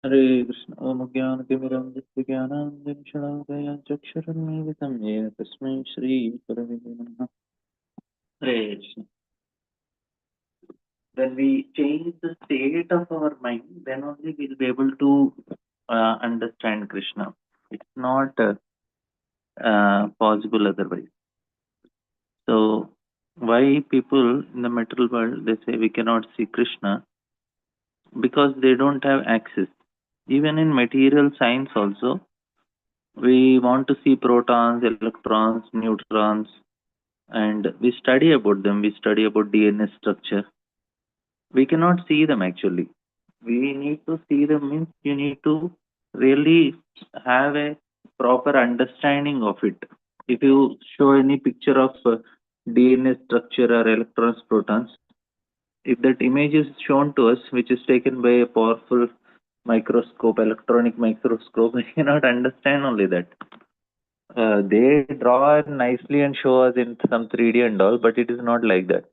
हरे कृष्ण ओम ज्ञानतिमिरन्धस्य ज्ञानाञ्जनशलाकया चक्षुरुन्मीलितं येन तस्मै श्रीगुरवे नमः. हरे Krishna. When we change the state of our mind, then only we'll be able to understand Krishna. It's not possible otherwise. So, why people in the material world they say we cannot see Krishna? Because they don't have access. Even in material science also, we want to see protons, electrons, neutrons, and we study about them. We study about DNA structure. We cannot see them actually. We need to see them means you need to really have a proper understanding of it. If you show any picture of DNA structure or electrons, protons, if that image is shown to us, which is taken by a powerful microscope, electronic microscope, we cannot understand only that. They draw it nicely and show us in some 3D and all, but it is not like that.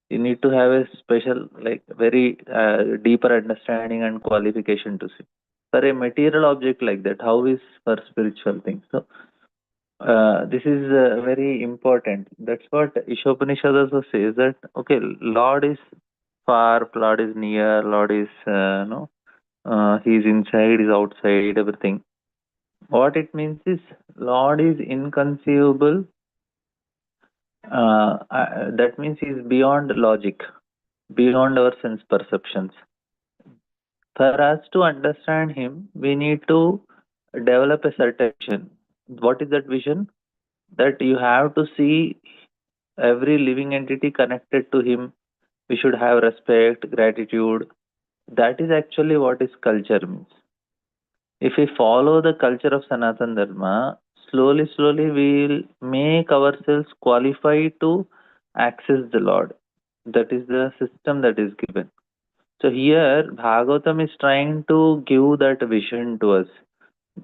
You need to have a special, like very deeper understanding and qualification to see. For a material object like that, how is for spiritual things? So this is very important. That's what Ishopanishad also says that okay, Lord is far, Lord is near, Lord is no, He's inside, He's outside, everything. What it means is Lord is inconceivable. That means He is beyond logic, beyond our sense perceptions. For us to understand Him, we need to develop a certain vision. What is that vision? That you have to see every living entity connected to Him. We should have respect, gratitude. That is actually what is culture means. If we follow the culture of Sanatan Dharma, slowly, slowly we will make ourselves qualified to access the Lord. That is the system that is given. So here Bhagavatam is trying to give that vision to us.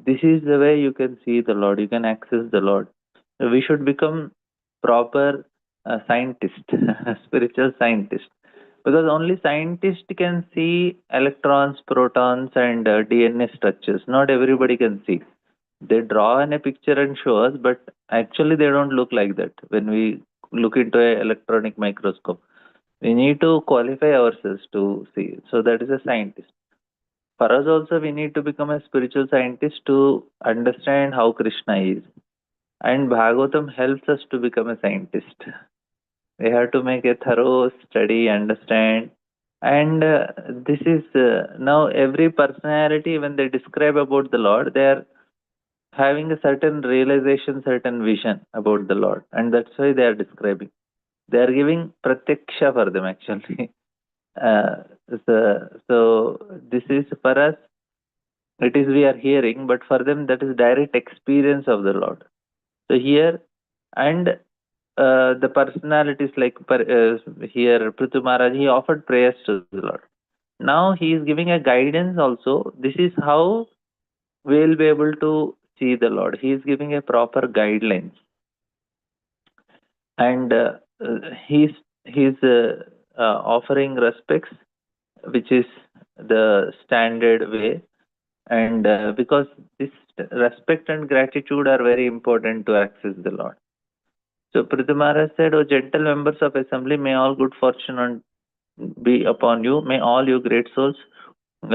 This is the way you can see the Lord, you can access the Lord. So we should become proper scientist, spiritual scientist. Because only scientists can see electrons, protons, and DNA structures. Not everybody can see. They draw in a picture and show us, but actually they don't look like that when we look into an electronic microscope. We need to qualify ourselves to see. So that is a scientist. For us also, we need to become a spiritual scientist to understand how Krishna is. And Bhagavatam helps us to become a scientist. We have to make a thorough study, understand. And this is now every personality, when they describe about the Lord, they are having a certain realization, certain vision about the Lord. And that's why they are describing. They are giving pratyaksha for them actually. Uh, so this is for us, it is we are hearing, but for them that is direct experience of the Lord. So here, and the personalities like here Prithu Maharaj, he offered prayers to the Lord. Now he is giving a guidance also. This is how we will be able to see the Lord. He is giving a proper guidelines, and he's offering respects, which is the standard way. And because this respect and gratitude are very important to access the Lord. So Prithu Maharaj said, "O gentle members of assembly, may all good fortune be upon you. May all you great souls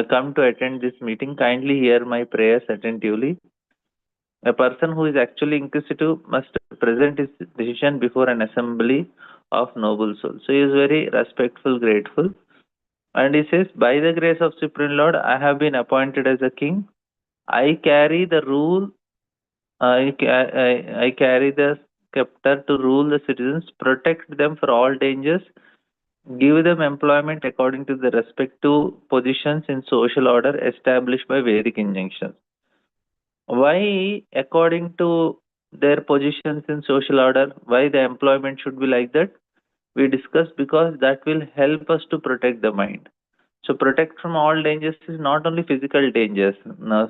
come to attend this meeting. Kindly hear my prayers attentively. A person who is actually inquisitive must present his decision before an assembly of noble souls." So he is very respectful, grateful. And he says, "By the grace of Supreme Lord, I have been appointed as a king. I carry the rule, I carry the scepter to rule the citizens, protect them for all dangers, give them employment according to the respective positions in social order established by Vedic injunctions." Why, according to their positions in social order, why the employment should be like that? We discussed because that will help us to protect the mind. So protect from all dangers is not only physical dangers,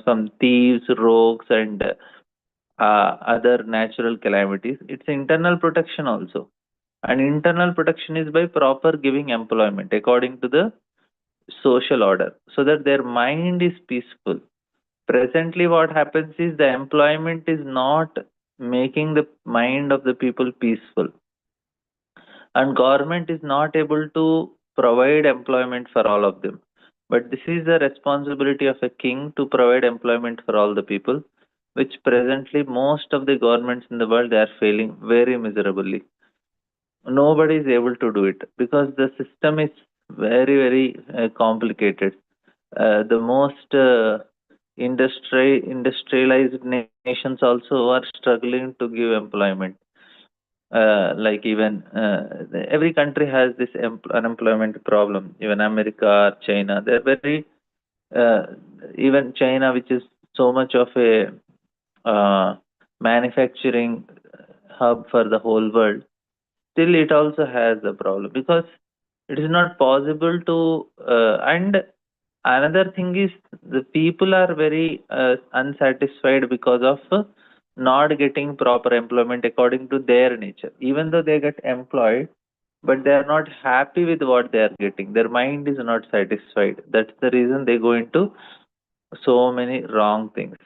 some thieves, rogues, and other natural calamities. It's internal protection also. And internal protection is by proper giving employment according to the social order so that their mind is peaceful. Presently, what happens is the employment is not making the mind of the people peaceful, and government is not able to provide employment for all of them. But this is the responsibility of a king to provide employment for all the people, which presently most of the governments in the world, they are failing very miserably. Nobody is able to do it because the system is very complicated. The most industrialized nations also are struggling to give employment. Like even every country has this unemployment problem. Even America or China, they're very uh, even China, which is so much of a manufacturing hub for the whole world, still it also has a problem because it is not possible to. And another thing is the people are very unsatisfied because of not getting proper employment according to their nature. Even though they get employed, but they are not happy with what they are getting. Their mind is not satisfied. That's the reason they go into so many wrong things.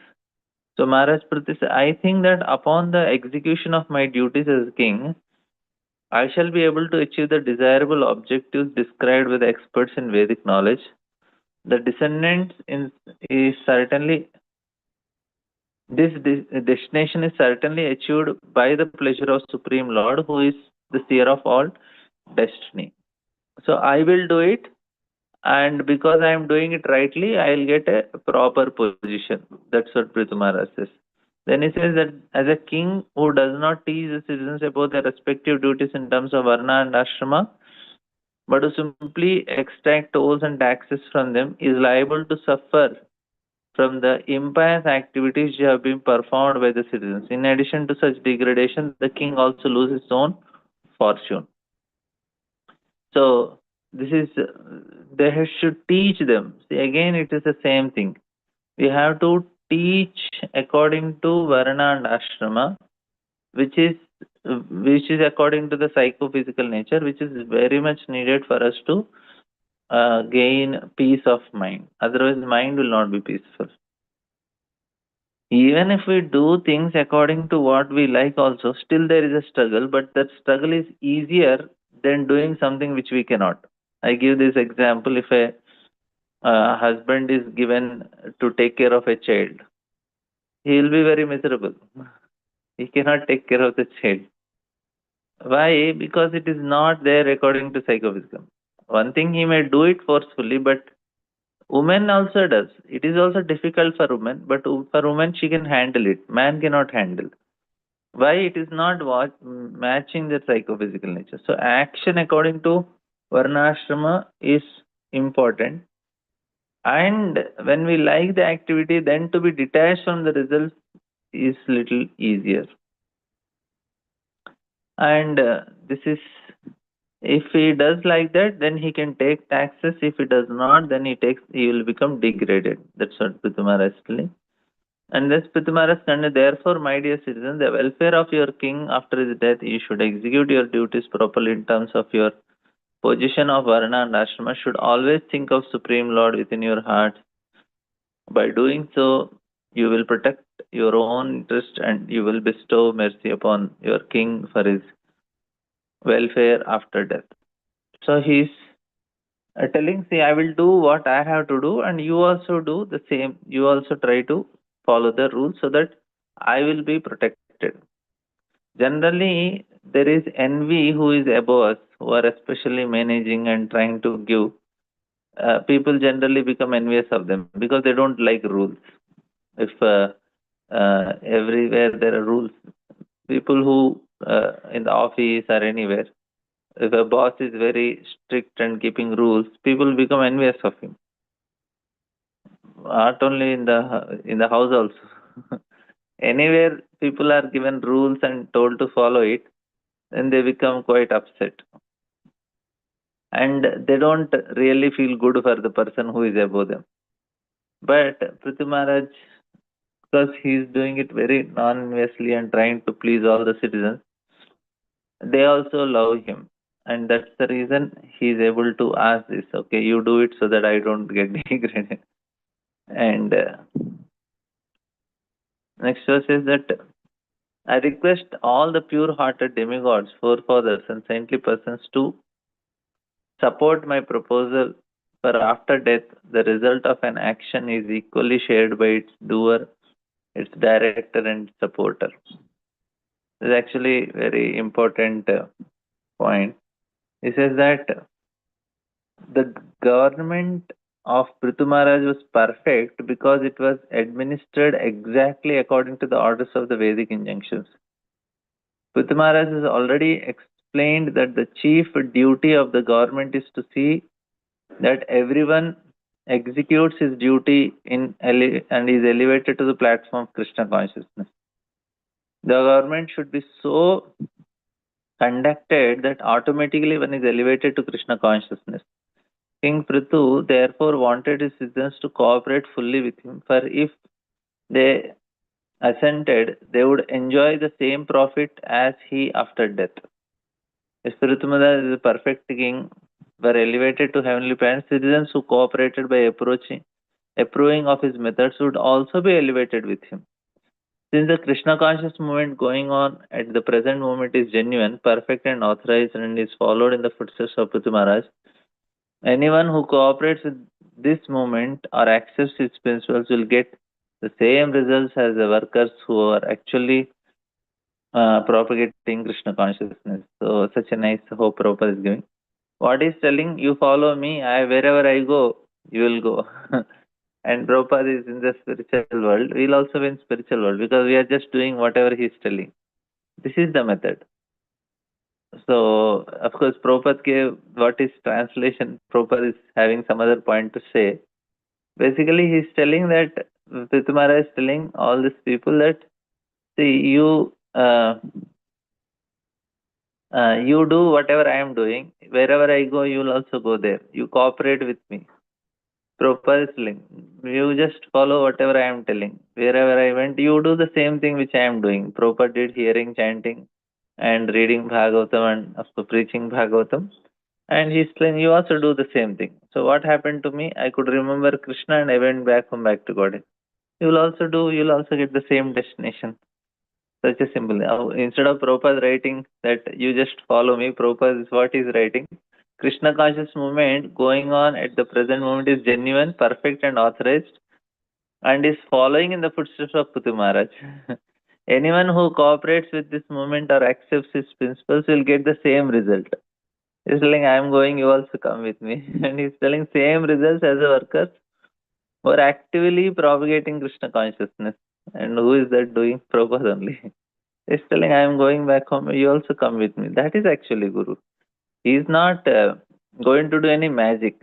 So Maharaj Pratis, I think that upon the execution of my duties as king, I shall be able to achieve the desirable objectives described by the experts in Vedic knowledge. The descendants is certainly destination is certainly achieved by the pleasure of Supreme Lord, who is the seer of all destiny. So I will do it, and because I am doing it rightly, I will get a proper position. That's what Prithu Maharaj says. Then he says that as a king who does not teach the citizens about their respective duties in terms of Varna and Ashrama, but to simply extract tolls and taxes from them, is liable to suffer from the impious activities which have been performed by the citizens. In addition to such degradation, the king also loses his own fortune. So this is they should teach them. See, again, it is the same thing. We have to teach according to Varna and Ashrama, which is according to the psychophysical nature, which is very much needed for us to gain peace of mind. Otherwise, mind will not be peaceful. Even if we do things according to what we like, also still there is a struggle, but that struggle is easier than doing something which we cannot. I give this example: if a husband is given to take care of a child, he will be very miserable. He cannot take care of the child. Why? Because it is not there according to psychophysical. One thing, he may do it forcefully, but woman also does. It is also difficult for women, but for woman she can handle it. Man cannot handle. Why? It is not matching the psychophysical nature. So action according to varnashrama is important. And when we like the activity, then to be detached from the results is little easier. And this is, if he does like that, then he can take taxes. If he does not, then he will become degraded. That's what Pithumara is telling. And this Pithumara is, therefore, my dear citizen, the welfare of your king after his death, you should execute your duties properly in terms of your position of Varna and Ashrama. Should always think of Supreme Lord within your heart. By doing so, you will protect your own interest and you will bestow mercy upon your king for his welfare after death. So he's telling, see, I will do what I have to do, and you also do the same. You also try to follow the rules so that I will be protected. Generally, there is envy who is above us, who are especially managing and trying to give. People generally become envious of them because they don't like rules. If everywhere there are rules, people who in the office or anywhere, if a boss is very strict and keeping rules, people become envious of him. Not only in the house also. Anywhere people are given rules and told to follow it, then they become quite upset. And they don't really feel good for the person who is above them. But Prithvi Maharaj, because he is doing it very non-enviously and trying to please all the citizens, they also love him. And that's the reason he is able to ask this. Okay, you do it so that I don't get degraded. And next verse is that I request all the pure-hearted demigods, forefathers, and saintly persons to support my proposal, for after death, the result of an action is equally shared by its doer, its director, and supporter. This is actually very important point. He says that the government of Prithu Maharaj was perfect because it was administered exactly according to the orders of the Vedic injunctions. Prithu Maharaj has already explained that the chief duty of the government is to see that everyone executes his duty and is elevated to the platform of Krishna consciousness. The government should be so conducted that automatically one is elevated to Krishna consciousness. King Prithu therefore wanted his citizens to cooperate fully with him, for if they assented, they would enjoy the same profit as he after death. If Prithu Maharaj is a perfect king, were elevated to heavenly planets, citizens who cooperated by approving of his methods would also be elevated with him. Since the Krishna conscious movement going on at the present moment is genuine, perfect, and authorized, and is followed in the footsteps of Prithu Maharaj, anyone who cooperates with this movement or accepts its principles will get the same results as the workers who are actually propagating Krishna consciousness. So, such a nice hope Prabhupada is giving. What he's telling, you follow me, wherever I go, you will go. And Prabhupada is in the spiritual world, we'll also be in spiritual world because we are just doing whatever he's telling. This is the method. So, of course, Prabhupada gave what is translation. Prabhupada is having some other point to say. Basically, he's telling that Pitamara is telling all these people that, see, you do whatever I am doing. Wherever I go, you will also go there. You cooperate with me. Prabhupada is telling, you just follow whatever I am telling. Wherever I went, you do the same thing which I am doing. Prabhupada did hearing, chanting, and reading Bhagavatam and of course preaching Bhagavatam. And he's saying, you also do the same thing. So what happened to me? I could remember Krishna and I went back home, back to God. You will also do, you'll also get the same destination. Such a simple. Now, instead of Prabhupada writing that you just follow me, Prabhupada is what he's writing. Krishna conscious movement going on at the present moment is genuine, perfect, and authorized, and is following in the footsteps of Puthu Maharaj. Anyone who cooperates with this movement or accepts his principles will get the same result. He's telling, I am going, you also come with me. And he's telling same results as the workers who are actively propagating Krishna consciousness. And who is that doing? Prabhupada only. He's telling, I am going back home, you also come with me. That is actually Guru. He is not going to do any magic.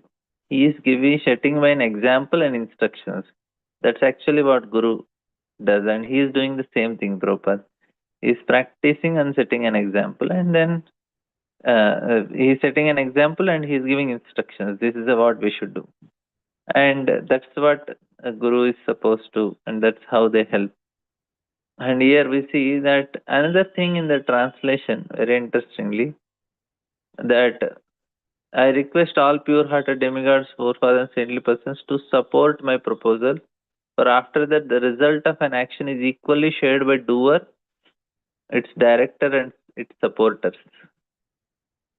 He is setting by an example and instructions. That's actually what Guru does. And he is doing the same thing, Prabhupada. He is practicing and setting an example. And then he is setting an example and he is giving instructions. This is what we should do. And that's what a Guru is supposed to. And that's how they help. And here we see that another thing in the translation, very interestingly, that I request all pure-hearted demigods, forefathers, and saintly persons to support my proposal, for after that the result of an action is equally shared by doer, its director, and its supporters.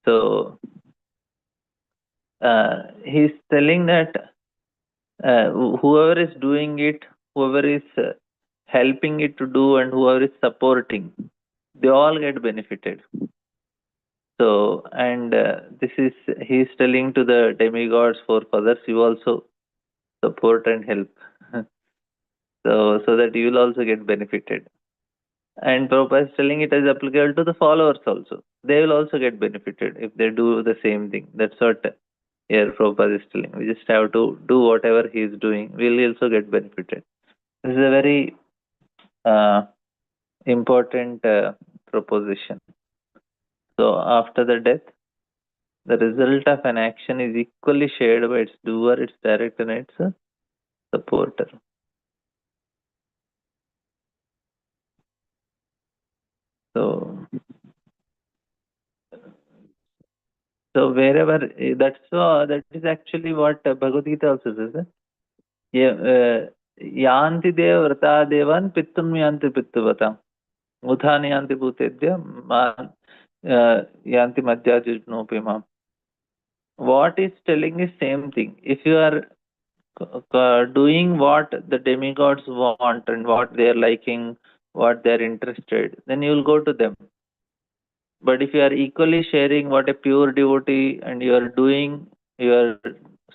So he's telling that whoever is doing it, whoever is helping it to do, and whoever is supporting, they all get benefited. So, and this is, he's telling to the demigods, forefathers, you also support and help. So that you will also get benefited. And Prabhupada is telling it is applicable to the followers also. They will also get benefited if they do the same thing. That's what here Prabhupada is telling. We just have to do whatever he is doing. We'll also get benefited. This is a very important proposition. So after the death, the result of an action is equally shared by its doer, its director, and its supporter. So So wherever that is actually what Bhagavad Gita also says. Yanti dev vrata devan pittum yanti pittavatam uthani yanti bhutedya man yanti madhyajujnopi mam. What is telling is same thing. If you are doing what the demigods want and what they are liking, what they are interested, then you will go to them. But if you are equally sharing what a pure devotee and you are doing, you are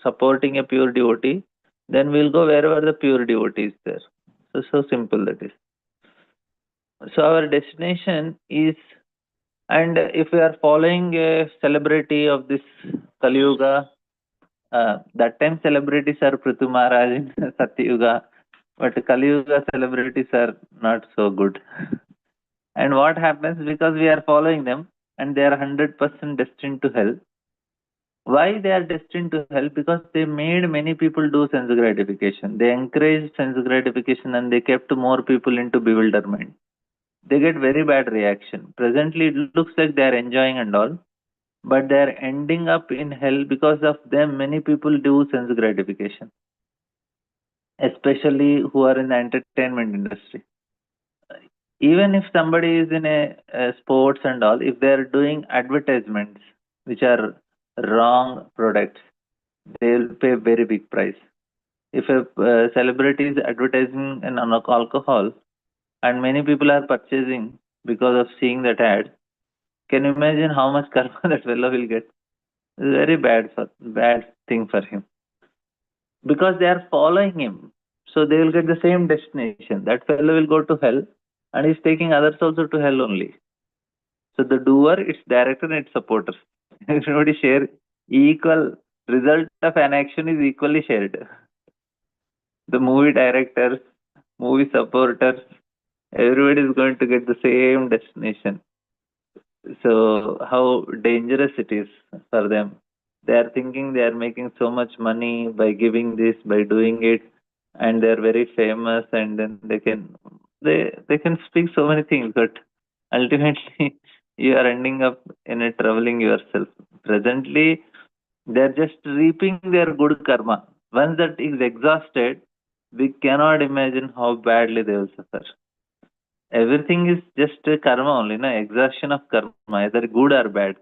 supporting a pure devotee, then we'll go wherever the pure devotee is there. So simple that is. So our destination is, and if we are following a celebrity of this Kali Yuga, that time celebrities are Prithu Maharaj in Satyuga, but Kali Yuga celebrities are not so good. And what happens because we are following them and they are 100% destined to hell. Why they are destined to hell? Because they made many people do sense gratification. They encouraged sense gratification and they kept more people into bewilderment. They get very bad reaction. Presently, it looks like they are enjoying and all, but they are ending up in hell because of them. Many people do sense gratification, especially who are in the entertainment industry. Even if somebody is in a sports and all, if they are doing advertisements which are wrong products, they will pay very big price. If a celebrity is advertising an alcohol and many people are purchasing because of seeing that ad, can you imagine how much karma that fellow will get? It's very bad thing for him because they are following him. So they will get the same destination. That fellow will go to hell and he's taking others also to hell only. So the doer, its director, and its supporters. Everybody share equal result of an action is equally shared. The movie directors, movie supporters, everybody is going to get the same destination. So how dangerous it is for them. They are thinking they are making so much money by giving this, by doing it, and they are very famous, and then they can speak so many things, but ultimately you are ending up in a troubling yourself. Presently, they are just reaping their good karma. Once that is exhausted, we cannot imagine how badly they will suffer. Everything is just a karma only, na exhaustion of karma, either good or bad.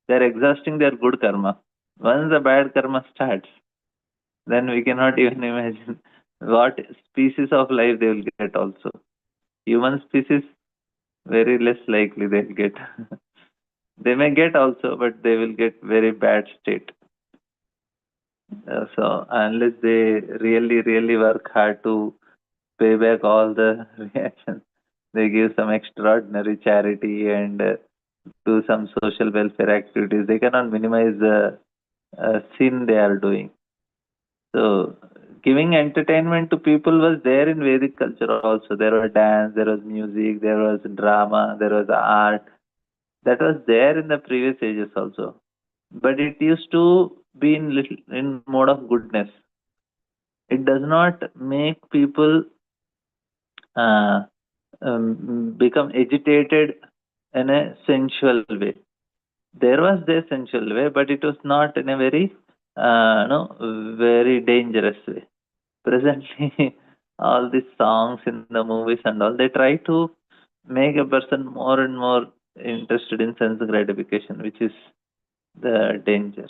They are exhausting their good karma. Once the bad karma starts, then we cannot even imagine what species of life they will get also. Human species, very less likely they will get. They may get also, but they will get very bad state. So unless they really work hard to pay back all the reactions, they give some extraordinary charity and do some social welfare activities. They cannot minimize the sin they are doing. So giving entertainment to people was there in Vedic culture also. There was dance, there was music, there was drama, there was art. That was there in the previous ages also. But it used to be in mode of goodness. It does not make people uh, become agitated in a sensual way. There was the sensual way, but it was not in a very, no, very dangerous way. Presently, all these songs in the movies and all, they try to make a person more and more interested in sense gratification, which is the danger.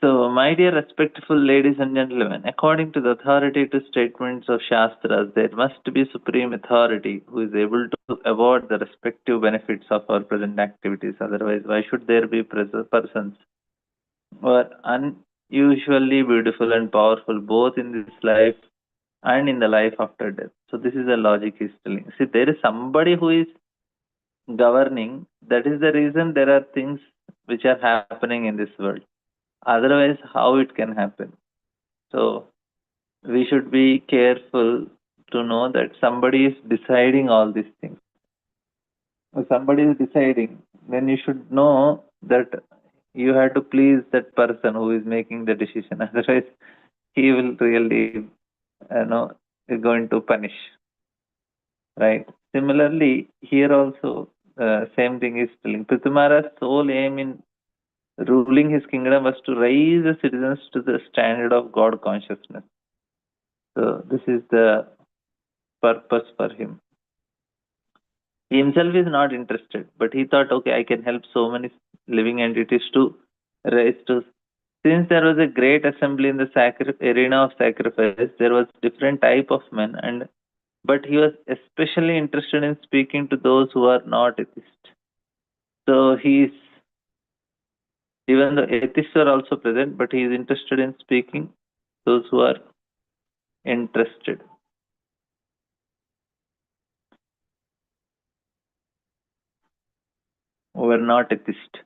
So, my dear respectful ladies and gentlemen, according to the authoritative statements of Shastras, there must be supreme authority who is able to award the respective benefits of our present activities. Otherwise, why should there be persons who are unusually beautiful and powerful both in this life and in the life after death? So, this is the logic is telling. See, there is somebody who is governing. That is the reason there are things which are happening in this world. Otherwise, how it can happen? So we should be careful to know that somebody is deciding all these things. If somebody is deciding, then you should know that you have to please that person who is making the decision. Otherwise, he will really, is going to punish. Right. Similarly, here also same thing is telling. Prithumara's sole aim in ruling his kingdom was to raise the citizens to the standard of God consciousness. So this is the purpose for him. He himself is not interested, but he thought, okay, I can help so many living entities to raise to. Since there was a great assembly in the arena of sacrifice, there was different type of men, and but he was especially interested in speaking to those who are not atheists. So he's even the atheists are also present, but he is interested in speaking those who are interested. Who are not atheist.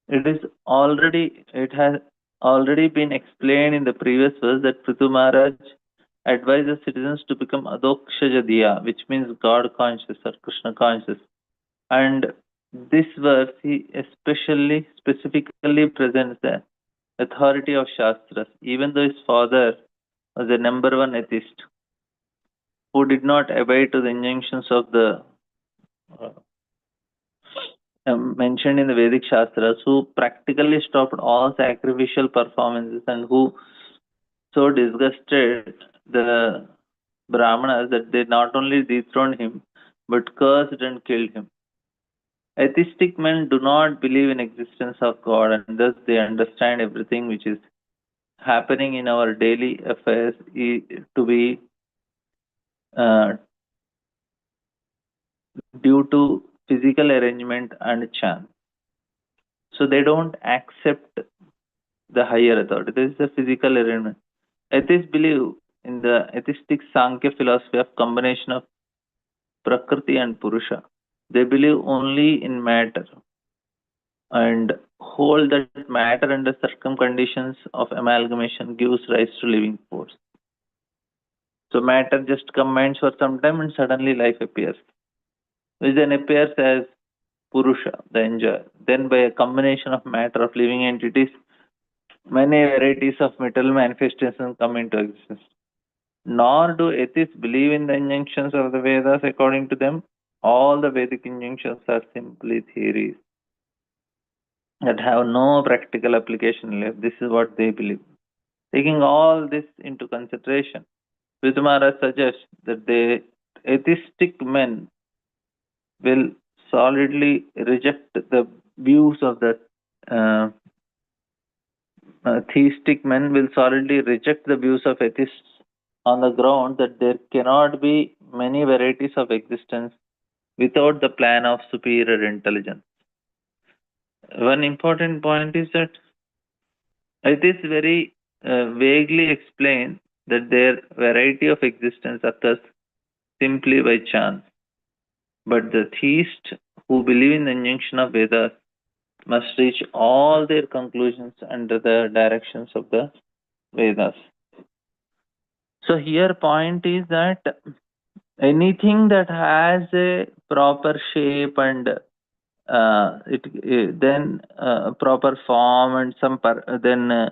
It has already been explained in the previous verse that Prithu Maharaj advises citizens to become Adokshajadiya, which means God conscious or Krishna conscious. And this verse he especially specifically presents the authority of Shastras, even though his father was the number one atheist who did not obey to the injunctions of the uh, mentioned in the Vedic Shastras, who practically stopped all sacrificial performances and who so disgusted the Brahmanas that they not only dethroned him but cursed and killed him. Atheistic men do not believe in existence of God, and thus they understand everything which is happening in our daily affairs to be uh, due to physical arrangement and chance. So they don't accept the higher authority. This is a physical arrangement. Atheists believe in the atheistic Sankhya philosophy of combination of Prakriti and Purusha. They believe only in matter and hold that matter under certain conditions of amalgamation gives rise to living force. So matter just combines for some time and suddenly life appears, which then appears as Purusha, the enjoyer. Then by a combination of matter of living entities, many varieties of material manifestations come into existence. Nor do atheists believe in the injunctions of the Vedas. According to them, all the Vedic injunctions are simply theories that have no practical application left. This is what they believe. Taking all this into consideration, Vidmara suggests that the atheistic men will solidly reject the views of the uh, theistic men will solidly reject the views of atheists on the ground that there cannot be many varieties of existence without the plan of superior intelligence. One important point is that atheists very vaguely explain that their variety of existence occurs simply by chance. But the theists who believe in the injunction of Vedas must reach all their conclusions under the directions of the Vedas. So here point is that anything that has a proper shape and then proper form and then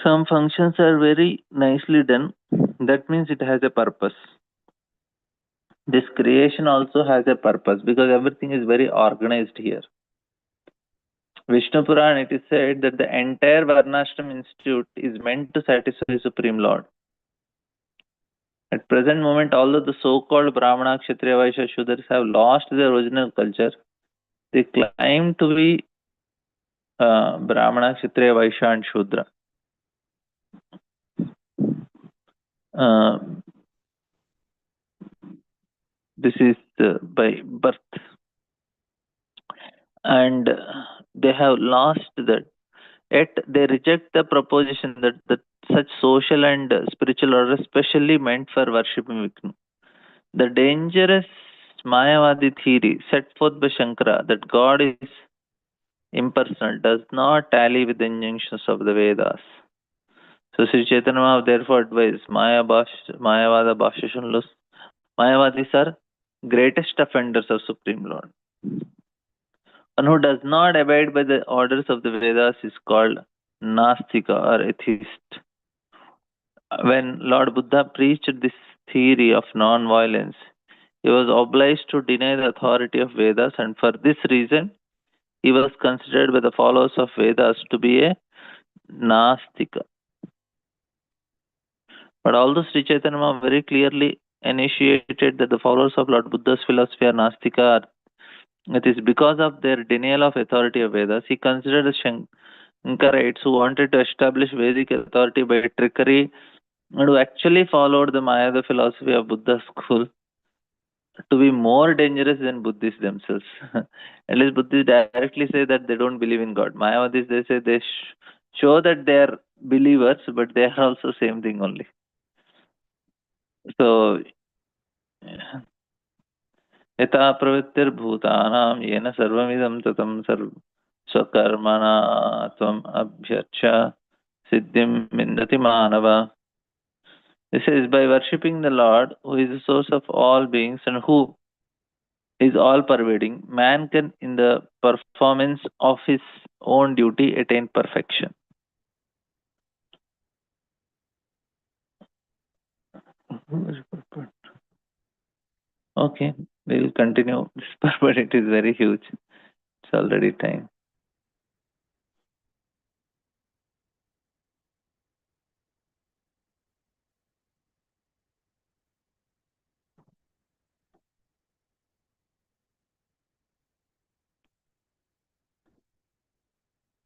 some functions are very nicely done, that means it has a purpose. This creation also has a purpose because everything is very organized here. Vishnu Puran, it is said that the entire Varnashram Institute is meant to satisfy Supreme Lord. At present moment, although the so-called Brahmana, Kshatriya, Vaishya, Shudras have lost their original culture, they claim to be Brahmana, Kshatriya, Vaishya and Shudra. This is by birth. And they have lost that. Yet they reject the proposition that such social and spiritual order specially meant for worshipping Vishnu. The dangerous Mayavadi theory set forth by Shankara that God is impersonal does not tally with the injunctions of the Vedas. So Sri Chaitanya Mahaprabhu therefore advised Mayavada Bhashya Mayavadis are greatest offenders of Supreme Lord. One who does not abide by the orders of the Vedas is called Nastika or atheist. When Lord Buddha preached this theory of non-violence, He was obliged to deny the authority of Vedas, and for this reason, he was considered by the followers of Vedas to be a Nastika. But although Sri Chaitanya Mahaprabhu very clearly initiated that the followers of Lord Buddha's philosophy are Nastika, it is because of their denial of authority of Vedas. He considered the Shankarites who wanted to establish Vedic authority by trickery and who actually followed the Mayada philosophy of Buddha's school to be more dangerous than Buddhists themselves. At least Buddhists directly say that they don't believe in God. Mayavadis, they say they show that they are believers, but they are also same thing only. So, यथा प्रवृत्तिर्भूतानां येन सर्वमिदं ततं स्वकर्मणा त्वम् अभ्यर्च सिद्धिं विन्दति मानव. This is by worshipping the Lord, who is the source of all beings and who is all pervading, man can, in the performance of his own duty, attain perfection. Okay, we will continue this, but it is very huge. It's already time.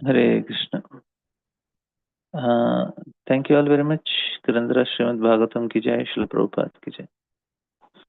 Hare Krishna. Thank you all very much. Kurandara Srimad Bhagavatam ki jai, Srila Prabhupada ki jai.